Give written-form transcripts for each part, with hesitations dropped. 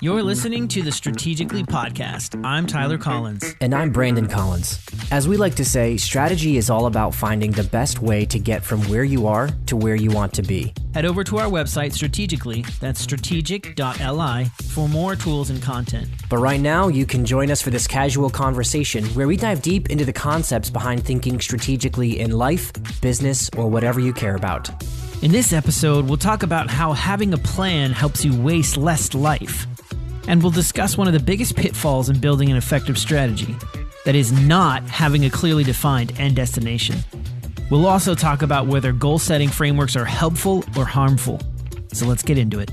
You're listening to the Strategically Podcast. I'm Tyler Collins. And I'm Brandon Collins. As we like to say, strategy is all about finding the best way to get from where you are to where you want to be. Head over to our website, Strategically, that's strategic.li, for more tools and content. But right now, you can join us for this casual conversation where we dive deep into the concepts behind thinking strategically in life, business, or whatever you care about. In this episode, we'll talk about how having a plan helps you waste less life. And we'll discuss one of the biggest pitfalls in building an effective strategy, that is not having a clearly defined end destination. We'll also talk about whether goal-setting frameworks are helpful or harmful. So let's get into it.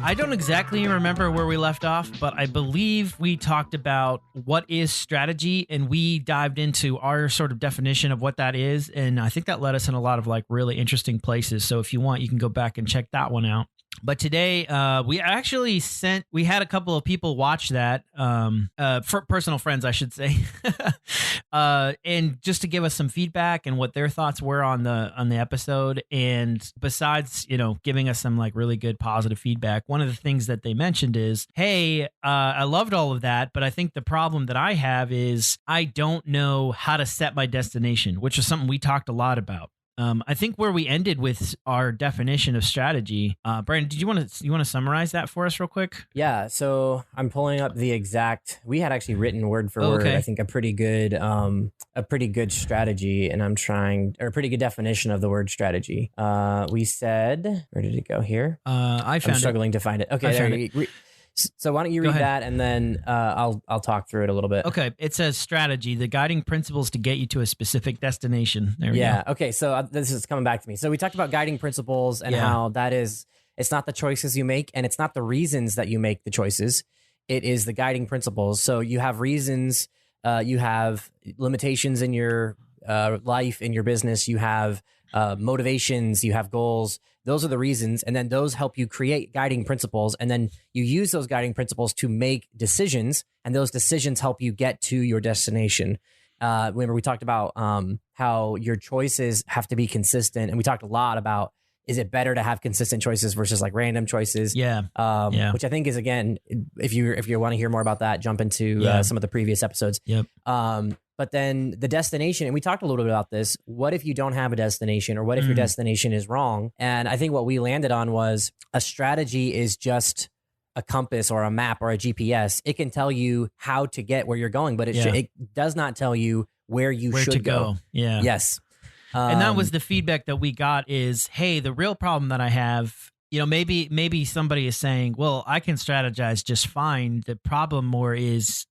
I don't exactly remember where we left off, but I believe we talked about what is strategy, and we dived into our sort of definition of what that is, and I think that led us in a lot of like really interesting places. So if you want, you can go back and check that one out. But today, we had a couple of people watch that, for personal friends, I should say, and just to give us some feedback and what their thoughts were on the episode. And besides, giving us some like really good positive feedback, one of the things that they mentioned is, hey, I loved all of that, but I think the problem that I have is I don't know how to set my destination, which is something we talked a lot about. I think where we ended with our definition of strategy, Brandon, did you want to summarize that for us real quick? Yeah, so I'm pulling up the exact. We had actually written word for word. I think a pretty good strategy, and a pretty good definition of the word strategy. We said, where did it go here? I'm struggling to find it. Okay, there. So why don't you read that, and then I'll talk through it a little bit. Okay. It says strategy, the guiding principles to get you to a specific destination. There we go. Okay. So this is coming back to me. So we talked about guiding principles and how that is, it's not the choices you make, and it's not the reasons that you make the choices. It is the guiding principles. So you have reasons, you have limitations in your life, in your business, you have motivations, you have goals. Those are the reasons, and then those help you create guiding principles, and then you use those guiding principles to make decisions, and those decisions help you get to your destination. Remember, we talked about how your choices have to be consistent, and we talked a lot about, is it better to have consistent choices versus like random choices? Which I think is, again, if you want to hear more about that, jump into some of the previous episodes. But then the destination, and we talked a little bit about this. What if you don't have a destination, or what if your destination is wrong? And I think what we landed on was a strategy is just a compass or a map or a GPS. It can tell you how to get where you're going, but it does not tell you where should go. Yeah. Yes. And that was the feedback that we got is, hey, the real problem that I have, maybe somebody is saying, well, I can strategize just fine. The problem more is,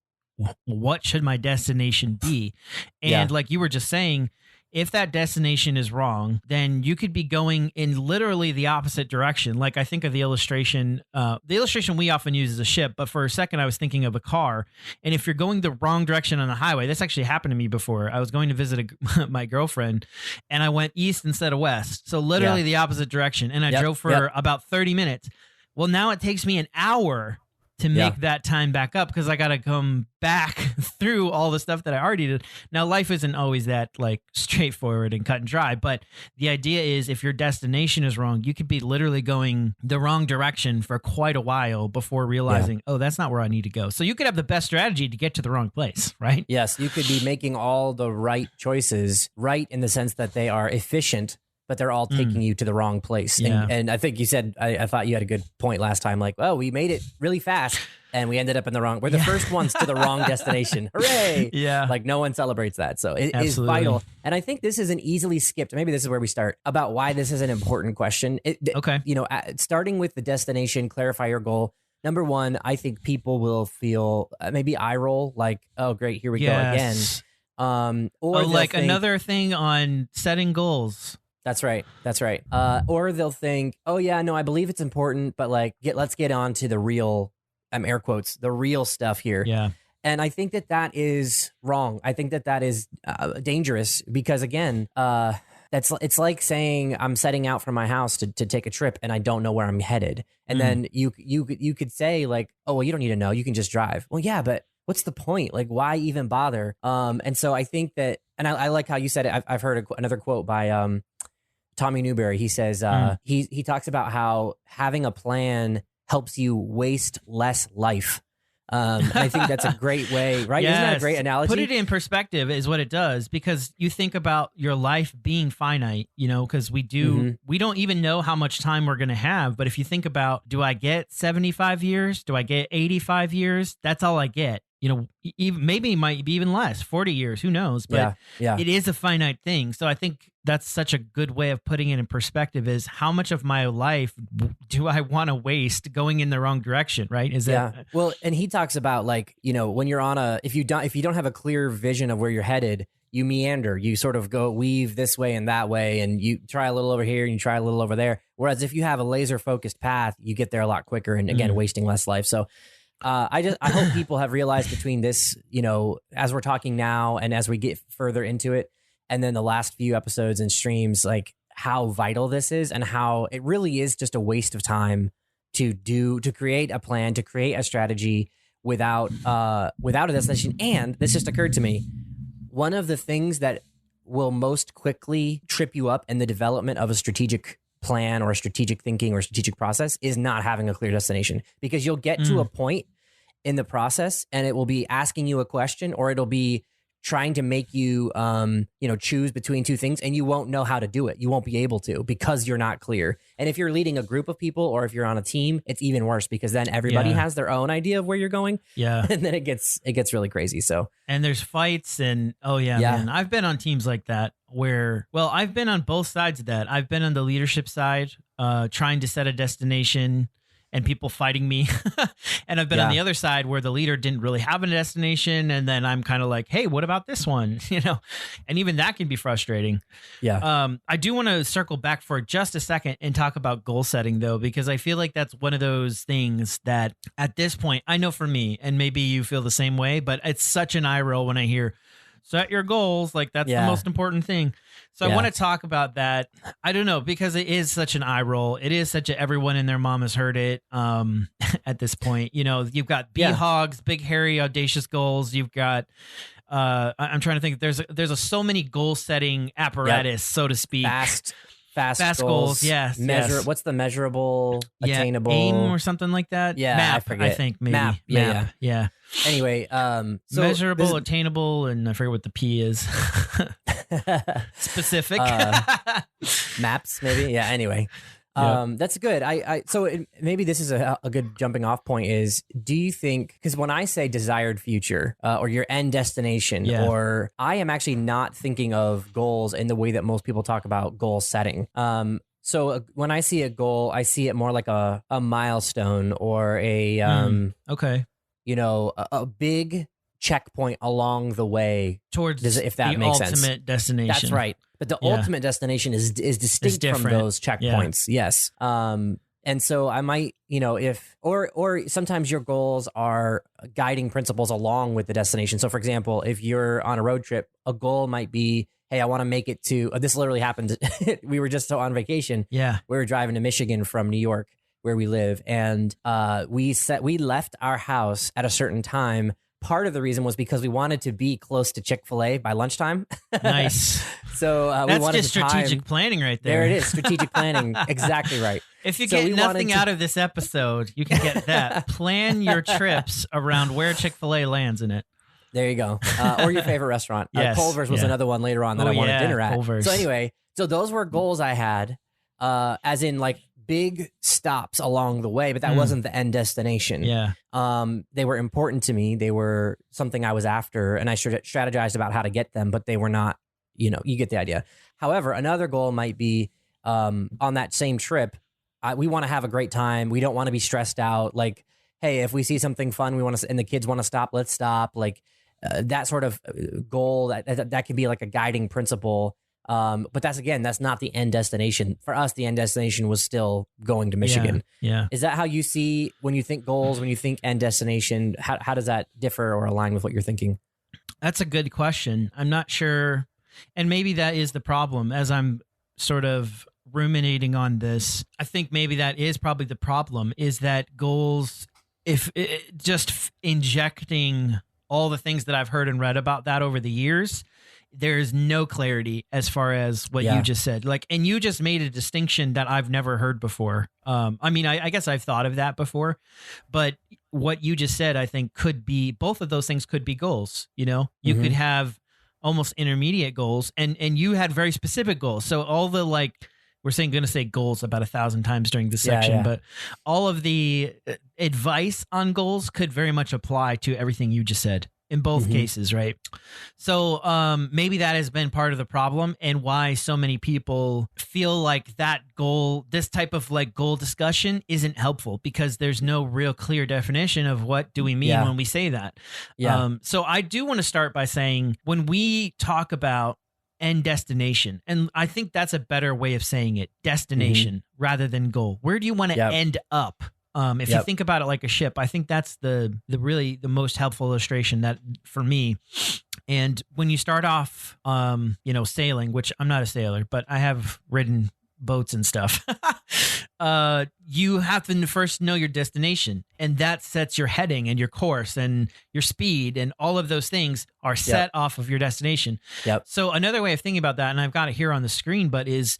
what should my destination be? And like you were just saying, if that destination is wrong, then you could be going in literally the opposite direction. Like I think of the illustration we often use is a ship, but for a second I was thinking of a car. And if you're going the wrong direction on the highway, this actually happened to me before. I was going to visit my girlfriend, and I went east instead of west. So literally the opposite direction. And I drove for about 30 minutes. Well, now it takes me an hour to make that time back up, because I got to come back through all the stuff that I already did. Now, life isn't always that like straightforward and cut and dry, but the idea is, if your destination is wrong, you could be literally going the wrong direction for quite a while before realizing, oh, that's not where I need to go. So you could have the best strategy to get to the wrong place, right? Yes, you could be making all the right choices, right in the sense that they are efficient, but they're all taking you to the wrong place. And I think you said, I thought you had a good point last time, like, well, we made it really fast and we ended up in the wrong, we're the first ones to the wrong destination. Hooray. Like no one celebrates that. So it is vital. And I think this is an easily skipped, maybe this is where we start, about why this is an important question. Starting with the destination, clarify your goal. Number one, I think people will feel maybe eye roll, like, oh, great, here we go again. Or like another thing on setting goals. That's right. Or they'll think, oh yeah, no, I believe it's important, but like, let's get on to the real, air quotes, the real stuff here. Yeah. And I think that is wrong. I think that is dangerous, because again, it's like saying I'm setting out from my house to take a trip and I don't know where I'm headed. And then you could say like, oh, well, you don't need to know, you can just drive. Well, yeah, but what's the point? Like, why even bother? And so I think that, and I like how you said it. I've heard another quote by Tommy Newberry, he says he talks about how having a plan helps you waste less life. I think that's a great way, right? Yes. Isn't that a great analogy? Put it in perspective is what it does, because you think about your life being finite, because we don't even know how much time we're going to have. But if you think about, do I get 75 years? Do I get 85 years? That's all I get. Even maybe it might be even less, 40 years, who knows? But it is a finite thing. So I think that's such a good way of putting it in perspective, is how much of my life do I want to waste going in the wrong direction, right? Well, and he talks about, like, when you're on if you don't have a clear vision of where you're headed, you meander, you sort of weave this way and that way, and you try a little over here and you try a little over there. Whereas if you have a laser focused path, you get there a lot quicker, and again, wasting less life. So I hope people have realized between this, as we're talking now and as we get further into it, and then the last few episodes and streams, like how vital this is and how it really is just a waste of time to create a plan, to create a strategy without a destination. And this just occurred to me. One of the things that will most quickly trip you up in the development of a strategic plan or a strategic thinking or strategic process is not having a clear destination, because you'll get to a point in the process and it will be asking you a question, or it'll be trying to make you, choose between two things, and you won't know how to do it. You won't be able to, because you're not clear. And if you're leading a group of people, or if you're on a team, it's even worse, because then everybody has their own idea of where you're going. Yeah. And then it gets really crazy. So, and there's fights, and man, I've been on teams like that where, I've been on both sides of that. I've been on the leadership side, trying to set a destination and people fighting me. And I've been on the other side where the leader didn't really have a destination. And then I'm kind of like, hey, what about this one? And even that can be frustrating. Yeah. I do want to circle back for just a second and talk about goal setting, though, because I feel like that's one of those things that at this point, I know for me, and maybe you feel the same way, but it's such an eye roll when I hear set your goals. Like, that's the most important thing. So I want to talk about that. I don't know, because it is such an eye roll. It is such everyone and their mom has heard it at this point. You've got BHOGs, big, hairy, audacious goals. You've got, I'm trying to think, there's so many goal setting apparatus, so to speak. Fast goals. Yes. What's the measurable, attainable? AIM or something like that? Yeah. MAP, I think maybe. MAP. Yeah. Anyway, so measurable, attainable, and I forget what the P is. Specific. Maps, maybe. Yeah. Anyway, that's good. Maybe this is a good jumping off point is, do you think, because when I say desired future or your end destination, or I am actually not thinking of goals in the way that most people talk about goal setting. So when I see a goal, I see it more like a milestone or a, a big checkpoint along the way towards if that makes sense. The ultimate destination. That's right. But the ultimate destination is distinct from those checkpoints. Yeah. Yes. And so I might, or sometimes your goals are guiding principles along with the destination. So for example, if you're on a road trip, a goal might be, hey, I want to make it to, this literally happened. We were just on vacation. Yeah. We were driving to Michigan from New York, where we live. And we left our house at a certain time. Part of the reason was because we wanted to be close to Chick-fil-A by lunchtime. Nice. So that's we wanted just strategic planning right there. There it is. Strategic planning. Exactly right. If you get nothing out of this episode, you can get that. Plan your trips around where Chick-fil-A lands in it. There you go. Or your favorite restaurant. Yes. Culver's was another one later on that I wanted dinner at. Culver's. So anyway, those were goals I had, as in like big stops along the way, but that wasn't the end destination. Yeah. They were important to me. They were something I was after, and I strategized about how to get them, but they were not, you get the idea. However, another goal might be, on that same trip, we want to have a great time. We don't want to be stressed out. Like, hey, if we see something fun, and the kids want to stop, let's stop. Like, that sort of goal that could be like a guiding principle. But that's not the end destination. For us, the end destination was still going to Michigan. Yeah. Is that how you see when you think goals, when you think end destination? How does that differ or align with what you're thinking? That's a good question. I'm not sure. And maybe that is the problem as I'm sort of ruminating on this. I think maybe that is probably the problem, is that goals, if just injecting all the things that I've heard and read about that over the years, there's no clarity as far as what you just said. Like, and you just made a distinction that I've never heard before. I mean, I guess I've thought of that before, but what you just said, I think could be, both of those things could be goals. You know, you could have almost intermediate goals, and you had very specific goals. So all the, like, we're going to say goals about 1,000 times during this section, but all of the advice on goals could very much apply to everything you just said in both cases, right? So maybe that has been part of the problem and why so many people feel like that goal, this type of like goal discussion isn't helpful, because there's no real clear definition of what do we mean when we say that. So I do want to start by saying, when we talk about end destination, and I think that's a better way of saying it, destination rather than goal. Where do you want to end up? If you think about it like a ship, I think that's the really the most helpful illustration that for me. And when you start off, you know, sailing, which I'm not a sailor, but I have ridden boats and stuff. You have to first know your destination, and that sets your heading and your course and your speed, and all of those things are set off of your destination. So another way of thinking about that, and I've got it here on the screen, but is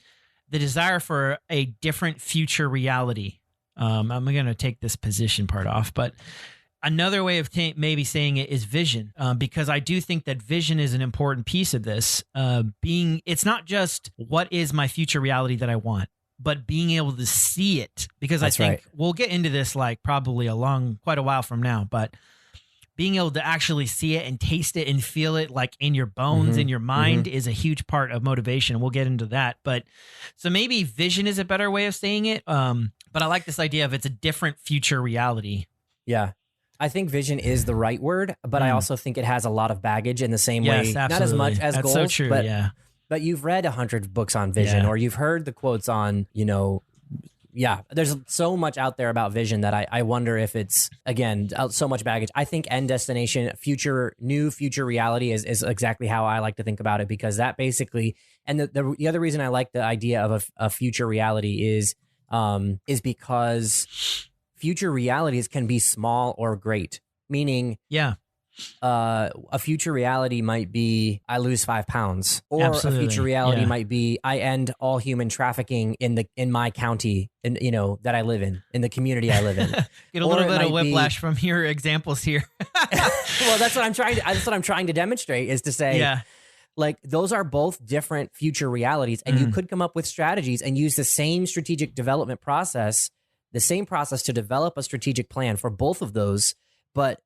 the desire for a different future reality. I'm going to take this position part off, but another way of maybe saying it is vision, because I do think that vision is an important piece of this. It's not just what is my future reality that I want, but being able to see it, because I think we'll get into this like probably quite a while from now, but being able to actually see it and taste it and feel it like in your bones, in your mind is a huge part of motivation. We'll get into that. But so maybe vision is a better way of saying it. But I like this idea of it's a different future reality. Yeah. I think vision is the right word, but I also think it has a lot of baggage in the same way. Absolutely. Not as much as That's goals, so true, but you've read 100 books on vision, or you've heard the quotes on, you know, there's so much out there about vision that I wonder if it's, again, so much baggage. I think end destination, new future reality is exactly how I like to think about it, because that basically, and the other reason I like the idea of a future reality is because future realities can be small or great, meaning a future reality might be I lose 5 pounds, or a future reality might be I end all human trafficking in my county, you know, that I live in the community I live in. Get a little bit of whiplash from your examples here. Well, that's what I'm trying to demonstrate, is to say, like, those are both different future realities, and you could come up with strategies and use the same strategic development process, to develop a strategic plan for both of those, but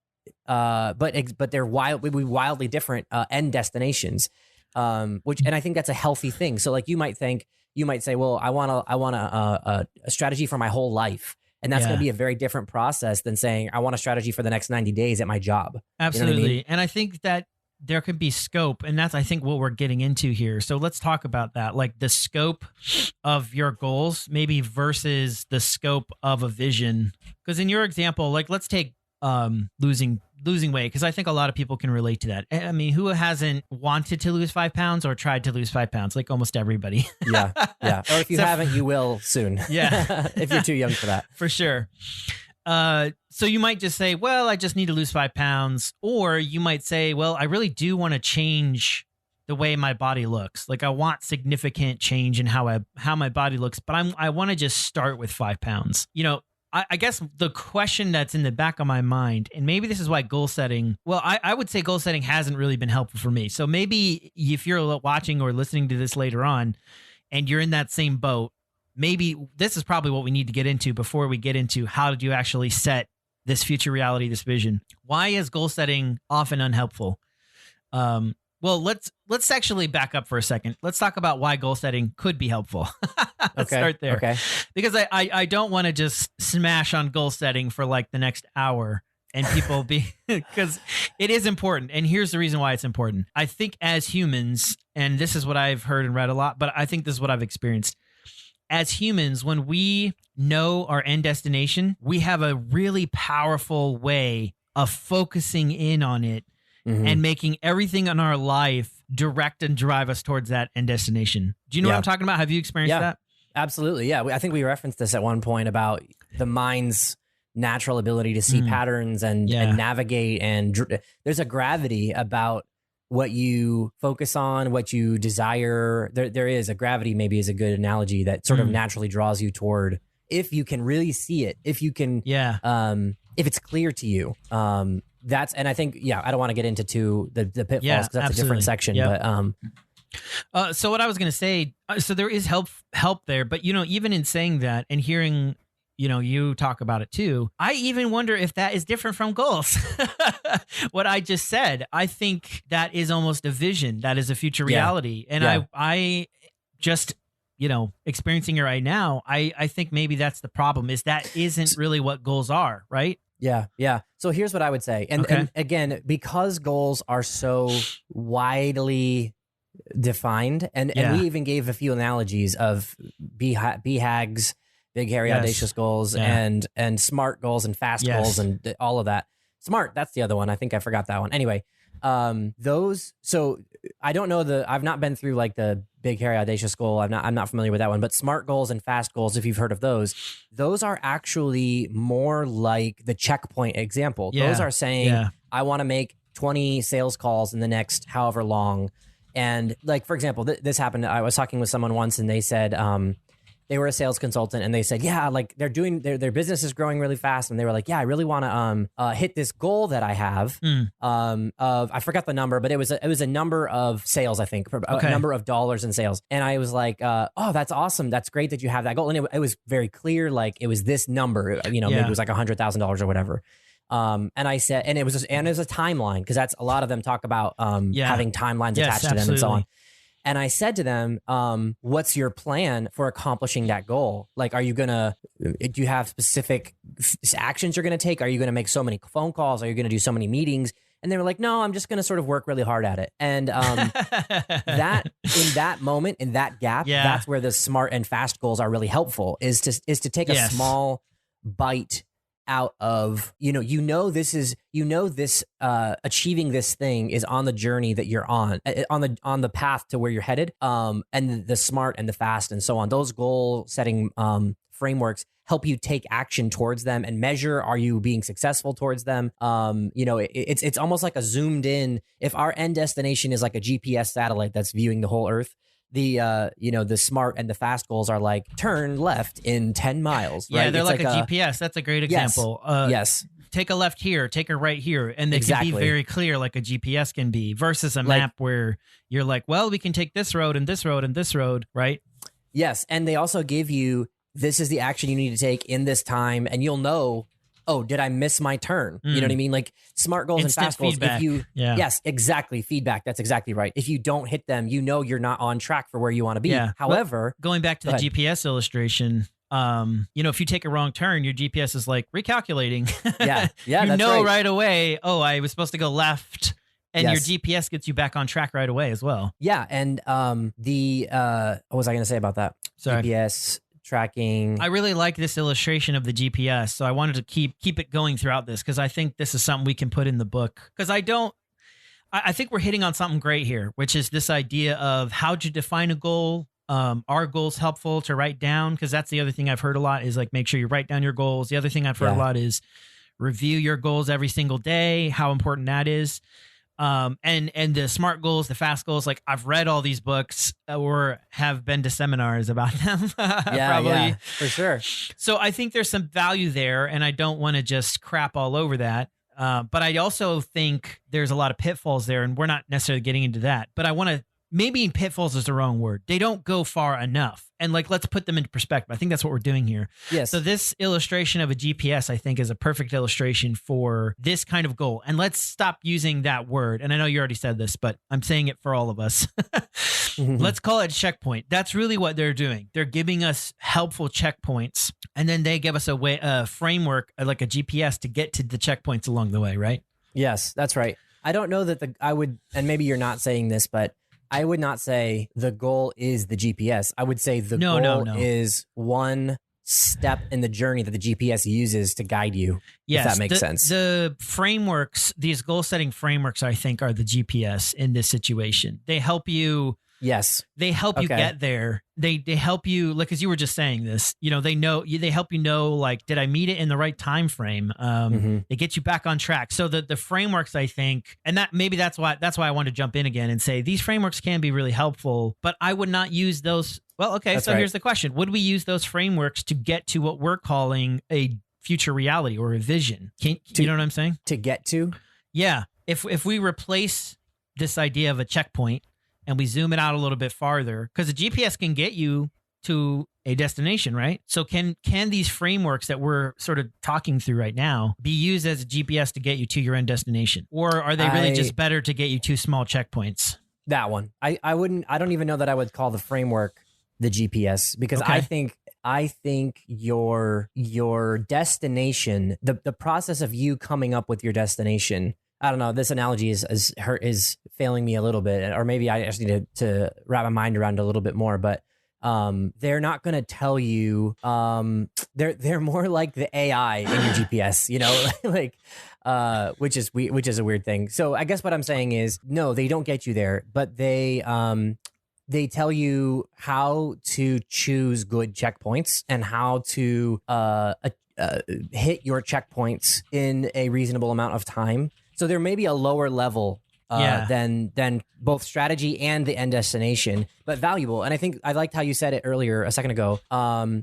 they're wildly different end destinations, and I think that's a healthy thing. So like you might say, well, I want a strategy for my whole life, and that's going to be a very different process than saying I want a strategy for the next 90 days at my job. Absolutely. You know what I mean? And I think that there could be scope, and that's, I think, what we're getting into here. So let's talk about that, like the scope of your goals maybe versus the scope of a vision. Because in your example, like, let's take losing weight, because I think a lot of people can relate to that. I mean, who hasn't wanted to lose 5 pounds or tried to lose 5 pounds? Like almost everybody. Yeah. Or if you haven't, you will soon. Yeah. If you're too young for that. For sure. So you might just say, well, I just need to lose 5 pounds. Or you might say, well, I really do want to change the way my body looks. Like, I want significant change in how my body looks, but I want to just start with 5 pounds. You know, I guess the question that's in the back of my mind, and maybe this is why goal setting, well, I would say goal setting hasn't really been helpful for me. So maybe if you're watching or listening to this later on and you're in that same boat, maybe this is probably what we need to get into before we get into how did you actually set this future reality, this vision. Why is goal setting often unhelpful? Well, let's actually back up for a second. Let's talk about why goal setting could be helpful. Let's start there. Okay. Because I don't want to just smash on goal setting for like the next hour and people because it is important. And here's the reason why it's important. I think as humans, and this is what I've heard and read a lot, but I think this is what I've experienced. As humans, when we know our end destination, we have a really powerful way of focusing in on it and making everything in our life direct and drive us towards that end destination. Do you know what I'm talking about? Have you experienced that? Absolutely. Yeah. I think we referenced this at one point about the mind's natural ability to see patterns and navigate. And there's a gravity about what you focus on, what you desire. There is a gravity, maybe is a good analogy that sort of naturally draws you toward, if you can really see it, if you can, if it's clear to you. That's, and I think, I don't want to get into the pitfalls, because that's a different section, but, so what I was going to say, so there is help there, but even in saying that and hearing, you talk about it too, I even wonder if that is different from goals. What I just said, I think that is almost a vision. That is a future reality. And I just, experiencing it right now, I think maybe that's the problem, is that isn't really what goals are, right? Yeah. Yeah. So here's what I would say. And again, because goals are so widely defined, and we even gave a few analogies of BHAGs, big, hairy, audacious goals, and SMART goals and fast goals and all of that. SMART, that's the other one. I think I forgot that one. Anyway, so I don't know I've not been through like the big, hairy, audacious goal. I'm not familiar with that one, but SMART goals and fast goals, if you've heard of those are actually more like the checkpoint example. Those are saying, I want to make 20 sales calls in the next however long. And like, for example, this happened. I was talking with someone once and they said, they were a sales consultant and they said, like they're doing their business is growing really fast. And they were like, I really want to hit this goal that I have of, I forgot the number, but it was a number of sales, I think, a number of dollars in sales. And I was like, oh, that's awesome. That's great that you have that goal. And it was very clear, like it was this number, maybe it was like $100,000 or whatever. And I said, and it was a timeline, because that's a lot of them talk about having timelines attached to them and so on. And I said to them, what's your plan for accomplishing that goal? Like, do you have specific actions you're going to take? Are you going to make so many phone calls? Are you going to do so many meetings? And they were like, no, I'm just going to sort of work really hard at it. And that in that moment, in that gap, that's where the SMART and fast goals are really helpful, is to take a small bite out of, this achieving this thing is on the journey that you're on the path to where you're headed. And the SMART and the fast and so on, those goal setting frameworks help you take action towards them and measure, are you being successful towards them? It's almost like a zoomed in, if our end destination is like a GPS satellite that's viewing the whole earth, the SMART and the fast goals are like, turn left in 10 miles. Right? Yeah, they're like a GPS. That's a great example. Yes. Take a left here, take a right here. And they can be very clear, like a GPS can be, versus a map where you're like, well, we can take this road and this road and this road, right? Yes. And they also give you, this is the action you need to take in this time. And you'll know, oh, did I miss my turn? You know what I mean? Like SMART goals Instant and fast goals. feedback. Yes, exactly. Feedback. That's exactly right. If you don't hit them, you're not on track for where you want to be. Yeah. However, going back to the GPS illustration, if you take a wrong turn, your GPS is like recalculating. Yeah. That's right away, oh, I was supposed to go left. And your GPS gets you back on track right away as well. Yeah. And what was I going to say about that? Sorry. GPS tracking. I really like this illustration of the GPS, so I wanted to keep it going throughout this, because I think this is something we can put in the book. Because I think we're hitting on something great here, which is this idea of how to define a goal. Are goals helpful to write down? Because that's the other thing I've heard a lot, is like, make sure you write down your goals. The other thing I've heard a lot is review your goals every single day, how important that is. And the SMART goals, the fast goals, like I've read all these books or have been to seminars about them. Yeah, for sure. So I think there's some value there, and I don't want to just crap all over that. But I also think there's a lot of pitfalls there, and we're not necessarily getting into that, but I want to, maybe pitfalls is the wrong word. They don't go far enough. And like, let's put them into perspective. I think that's what we're doing here. Yes. So this illustration of a GPS, I think, is a perfect illustration for this kind of goal. And let's stop using that word. And I know you already said this, but I'm saying it for all of us. Let's call it a checkpoint. That's really what they're doing. They're giving us helpful checkpoints. And then they give us a framework, like a GPS, to get to the checkpoints along the way, right? Yes, that's right. I don't know that and maybe you're not saying this, but I would not say the goal is the GPS. I would say the goal is one step in the journey that the GPS uses to guide you. Yes, if that makes sense. The frameworks, these goal setting frameworks, I think, are the GPS in this situation. They help you Yes. They help you get there. They help you, like, as you were just saying this, they help you know, like, did I meet it in the right time frame? They get you back on track. So the frameworks, I think, and that's why I want to jump in again and say these frameworks can be really helpful, but I would not use those. Well, okay. So here's the question. Would we use those frameworks to get to what we're calling a future reality or a vision? You know what I'm saying? To get to? Yeah. If we replace this idea of a checkpoint and we zoom it out a little bit farther, because the GPS can get you to a destination, right? So can these frameworks that we're sort of talking through right now be used as a GPS to get you to your end destination? Or are they really just better to get you to small checkpoints? That one. I don't even know that I would call the framework the GPS, because I think your destination, the process of you coming up with your destination, I don't know, this analogy is failing me a little bit, or maybe I just need to wrap my mind around it a little bit more, but they're not going to tell you, they're more like the AI in your GPS, like, which is a weird thing. So I guess what I'm saying is, no, they don't get you there, but they tell you how to choose good checkpoints and how to hit your checkpoints in a reasonable amount of time. So there may be a lower level than both strategy and the end destination, but valuable. And I think I liked how you said it earlier a second ago.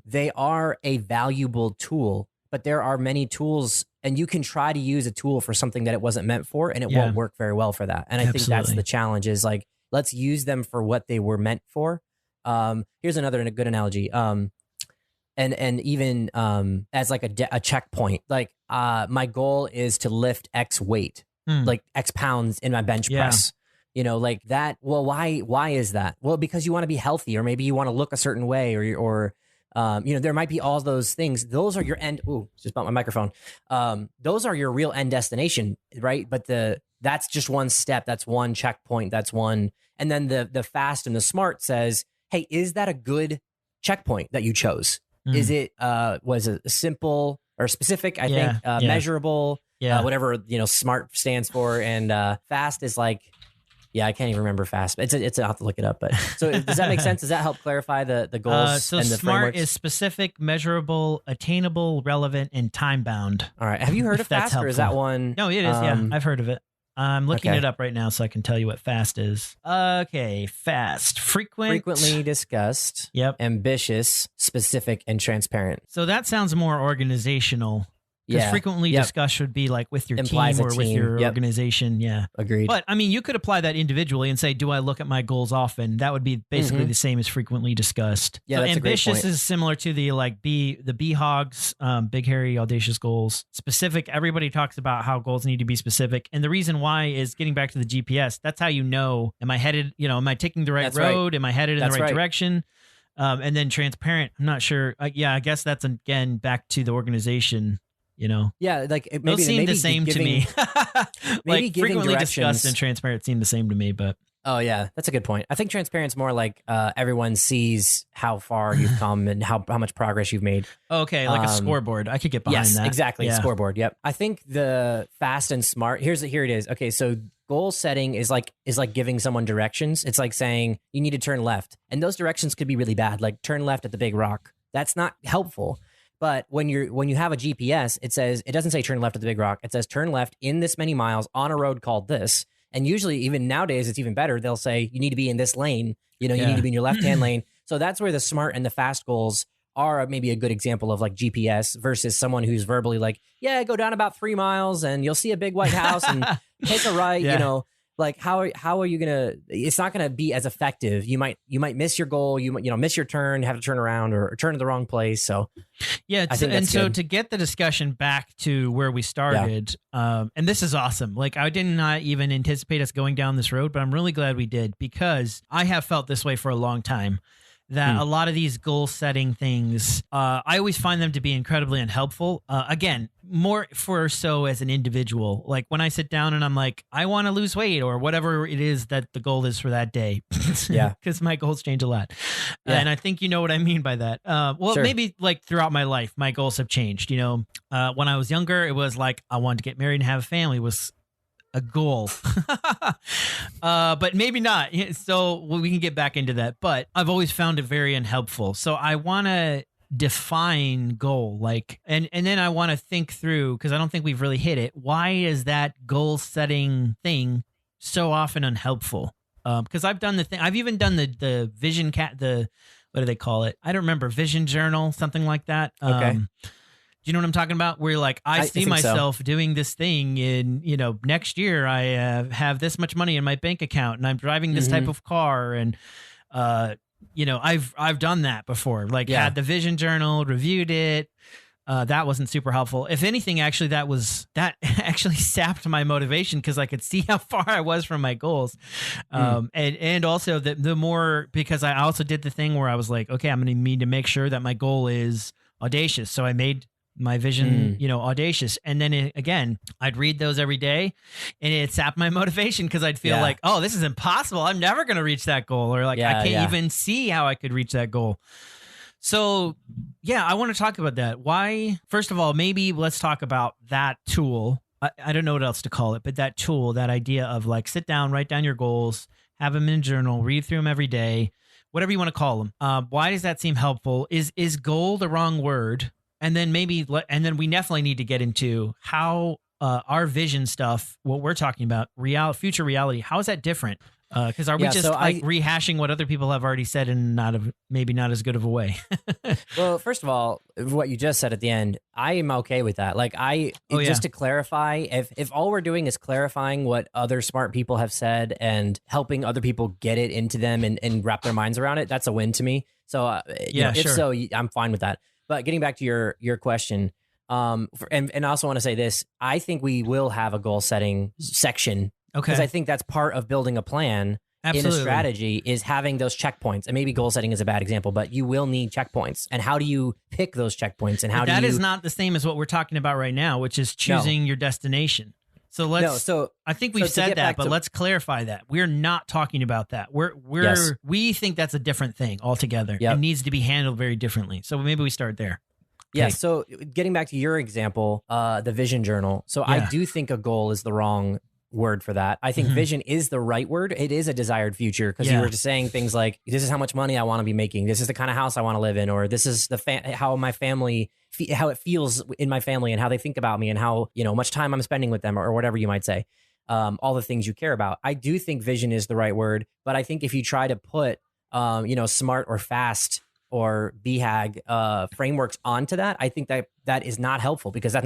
They are a valuable tool, but there are many tools, and you can try to use a tool for something that it wasn't meant for, and it won't work very well for that. And I think that's the challenge, is like, let's use them for what they were meant for. Here's another good analogy. And even as like a checkpoint, like my goal is to lift X weight, like X pounds in my bench press. Like that. Well, why is that? Well, because you want to be healthy, or maybe you want to look a certain way, or there might be all those things. Those are your end. Ooh, just bumped my microphone. Those are your real end destination, right? But that's just one step. That's one checkpoint. That's one. And then the fast and the smart says, hey, is that a good checkpoint that you chose? Is it, was it simple or specific? I think measurable, whatever, smart stands for. And fast is like, I can't even remember fast. I'll have to look it up. But so does that make sense? Does that help clarify the goals so and the smart frameworks? is specific, measurable, attainable, relevant, and time bound. All right. Have you heard of fast, or is that one? No, it is. I've heard of it. I'm looking it up right now so I can tell you what fast is. Okay, fast. Frequently discussed. Yep. Ambitious, specific, and transparent. So that sounds more organizational. Because frequently discussed would be like with your Implies team or with your organization. Yeah. Agreed. But I mean, you could apply that individually and say, do I look at my goals often? That would be basically the same as frequently discussed. Yeah, so that's ambitious a great point. is similar to the BHOGs, big, hairy, audacious goals. Specific, everybody talks about how goals need to be specific. And the reason why is getting back to the GPS. That's how you know, am I headed, am I taking the right road? Am I headed in the right direction? And then transparent, I'm not sure. I guess that's again back to the organization. Like maybe those seem the same to me. Maybe like frequently discussed and transparent seem the same to me, but oh yeah, that's a good point. I think transparent's more like everyone sees how far you've come and how much progress you've made. Okay, like a scoreboard. I could get behind that. Yes, exactly. Yeah. Scoreboard. Yep. I think the fast and smart. Here it is. Okay, so goal setting is like giving someone directions. It's like saying you need to turn left, and those directions could be really bad. Like turn left at the big rock. That's not helpful. But when you have a GPS, it doesn't say turn left at the big rock. It says turn left in this many miles on a road called this. And usually, even nowadays, it's even better. They'll say you need to be in this lane. You need to be in your left-hand lane. So that's where the smart and the fast goals are maybe a good example of like GPS versus someone who's verbally like, go down about 3 miles and you'll see a big white house and take a right. Like how are you gonna? It's not gonna be as effective. You might miss your goal. You miss your turn, have to turn around or turn to the wrong place. So so to get the discussion back to where we started, and this is awesome. Like I did not even anticipate us going down this road, but I'm really glad we did, because I have felt this way for a long time. That a lot of these goal setting things, I always find them to be incredibly unhelpful. Again, more for so as an individual. Like when I sit down and I'm like, I want to lose weight or whatever it is that the goal is for that day. Yeah. Because my goals change a lot. Yeah. And I think you know what I mean by that. Sure. Maybe like throughout my life, my goals have changed. When I was younger, it was like I wanted to get married and have a family was a goal. But maybe not. So we can get back into that. But I've always found it very unhelpful. So I want to define goal, like, and then I want to think through, because I don't think we've really hit it. Why is that goal setting thing so often unhelpful? Because I've done the thing. I've even done the vision what do they call it? I don't remember. Vision journal, something like that. Okay. Do you know what I'm talking about? Where like I see myself doing this thing in, next year I have this much money in my bank account and I'm driving this type of car, and I've done that before. Like had the vision journal, reviewed it. That wasn't super helpful. If anything, actually, that actually sapped my motivation, because I could see how far I was from my goals. And also the more, because I also did the thing where I was like, okay, I'm going to need to make sure that my goal is audacious. So I made my vision, audacious. And then again, I'd read those every day, and it sapped my motivation, because I'd feel like, oh, this is impossible. I'm never going to reach that goal. Or like, I can't even see how I could reach that goal. So yeah, I want to talk about that. Why? First of all, maybe let's talk about that tool. I don't know what else to call it, but that tool, that idea of like, sit down, write down your goals, have them in a journal, read through them every day, whatever you want to call them. Why does that seem helpful? Is goal the wrong word? And then we definitely need to get into how our vision stuff, what we're talking about, future reality, how is that different? Because are we just rehashing what other people have already said in maybe not as good of a way? Well, first of all, what you just said at the end, I am okay with that. Like just to clarify, if all we're doing is clarifying what other smart people have said and helping other people get it into them and wrap their minds around it, that's a win to me. So if so, I'm fine with that. But getting back to your question, and I also want to say this, I think we will have a goal setting section. Okay. Because I think that's part of building a plan. Absolutely. In a strategy is having those checkpoints. And maybe goal setting is a bad example, but you will need checkpoints. And how do you pick those checkpoints? And that is not the same as what we're talking about right now, which is choosing your destination. So I think we've said that, but let's clarify that. We're not talking about that. We think that's a different thing altogether. Yep. It needs to be handled very differently. So maybe we start there. Okay. Yeah. So getting back to your example, the vision journal. So I do think a goal is the wrong word for that. I think vision is the right word. It is a desired future, because you were just saying things like, this is how much money I want to be making. This is the kind of house I want to live in, or this is how my family, how it feels in my family and how they think about me and how, much time I'm spending with them, or whatever you might say. All the things you care about. I do think vision is the right word, but I think if you try to put, smart or fast or BHAG frameworks onto that, I think that is not helpful, because that's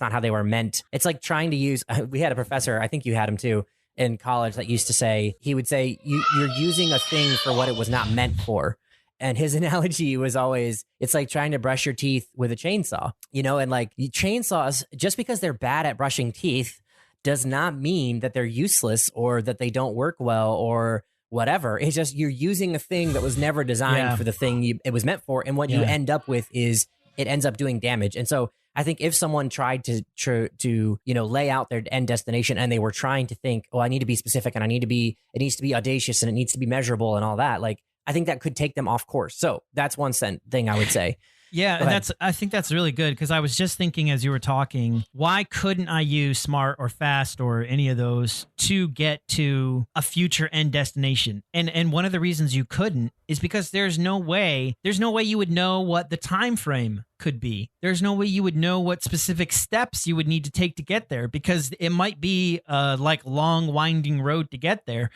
not how they were meant. It's like trying to use, we had a professor, I think you had him too, in college, that used to say, he would say, you're using a thing for what it was not meant for. And his analogy was always, it's like trying to brush your teeth with a chainsaw, and like chainsaws, just because they're bad at brushing teeth does not mean that they're useless or that they don't work well or whatever. It's just you're using a thing that was never designed for the thing it was meant for, and what you end up with is it ends up doing damage. And so I think if someone tried to lay out their end destination, and they were trying to think, oh, I need to be specific, and it needs to be audacious, and it needs to be measurable and all that, like, I think that could take them off course. So that's one thing I would say. Yeah, and I think that's really good, because I was just thinking as you were talking, why couldn't I use smart or fast or any of those to get to a future end destination? And one of the reasons you couldn't is because there's no way you would know what the time frame could be. There's no way you would know what specific steps you would need to take to get there, because it might be a long winding road to get there.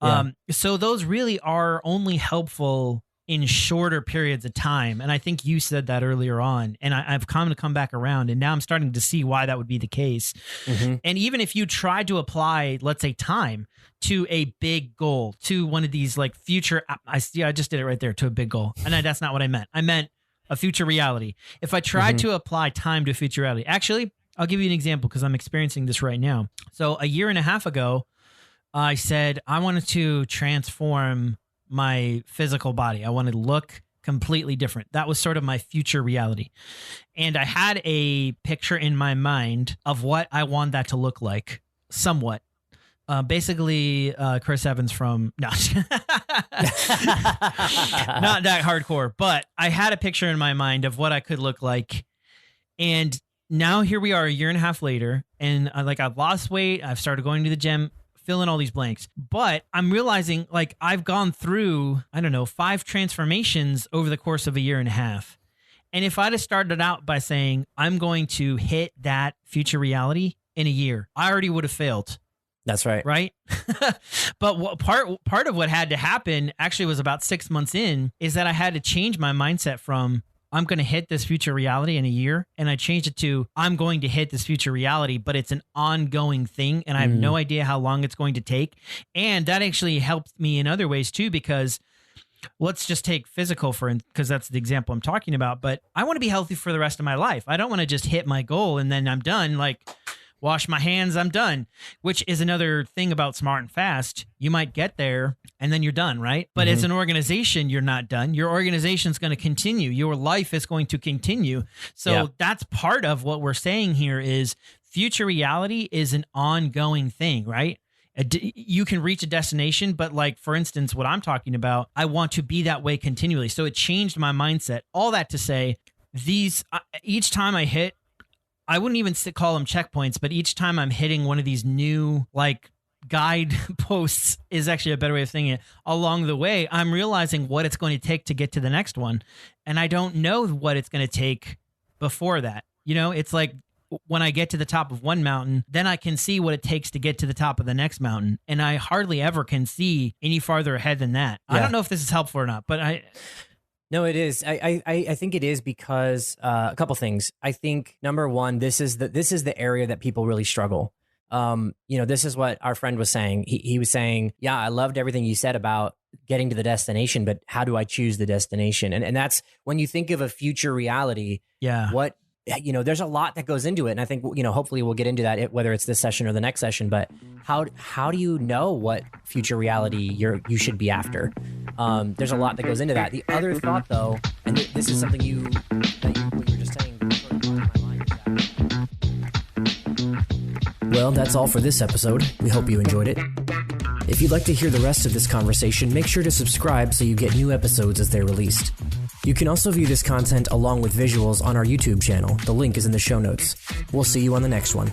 Yeah. So those really are only helpful in shorter periods of time. And I think you said that earlier on, and I've come back around, and now I'm starting to see why that would be the case. Mm-hmm. And even if you tried to apply, let's say, time to a big goal, to one of these like future, I just did it right there, to a big goal. And that's not what I meant. I meant a future reality. If I tried to apply time to a future reality, actually, I'll give you an example, because I'm experiencing this right now. So a year and a half ago, I said I wanted to transform my physical body. I wanted to look completely different. That was sort of my future reality. And I had a picture in my mind of what I want that to look like, somewhat. Basically, Chris Evans from... No. Not that hardcore, but I had a picture in my mind of what I could look like. And now here we are a year and a half later, and I've lost weight. I've started going to the gym, fill in all these blanks. But I'm realizing like I've gone through, I don't know, 5 transformations over the course of a year and a half. And if I'd have started out by saying, I'm going to hit that future reality in a year, I already would have failed. That's right. Right. But what part of what had to happen actually was about 6 months in is that I had to change my mindset from I'm going to hit this future reality in a year. And I changed it to I'm going to hit this future reality, but it's an ongoing thing. And I have no idea how long it's going to take. And that actually helped me in other ways too, because let's just take physical because that's the example I'm talking about. But I want to be healthy for the rest of my life. I don't want to just hit my goal and then I'm done. Like, wash my hands, I'm done, which is another thing about Smart and Fast. You might get there and then you're done, right? But as an organization, you're not done. Your organization's going to continue. Your life is going to continue. So that's part of what we're saying here is future reality is an ongoing thing, right? You can reach a destination, but like, for instance, what I'm talking about, I want to be that way continually. So it changed my mindset. All that to say, each time I hit, I wouldn't even call them checkpoints, but each time I'm hitting one of these new like guide posts is actually a better way of saying it. Along the way, I'm realizing what it's going to take to get to the next one. And I don't know what it's going to take before that. You know, it's like when I get to the top of one mountain, then I can see what it takes to get to the top of the next mountain. And I hardly ever can see any farther ahead than that. Yeah. I don't know if this is helpful or not, but No, it is. I think it is because a couple things. I think number one, this is the area that people really struggle. This is what our friend was saying. He was saying, yeah, I loved everything you said about getting to the destination, but how do I choose the destination? And that's when you think of a future reality. Yeah. There's a lot that goes into it. And I think, hopefully we'll get into that, whether it's this session or the next session, but how do you know what future reality you should be after? There's a lot that goes into that. The other thought though, and this is something what you were just saying, sort of crossed my mind. Well, that's all for this episode. We hope you enjoyed it. If you'd like to hear the rest of this conversation, make sure to subscribe so you get new episodes as they're released. You can also view this content along with visuals on our YouTube channel. The link is in the show notes. We'll see you on the next one.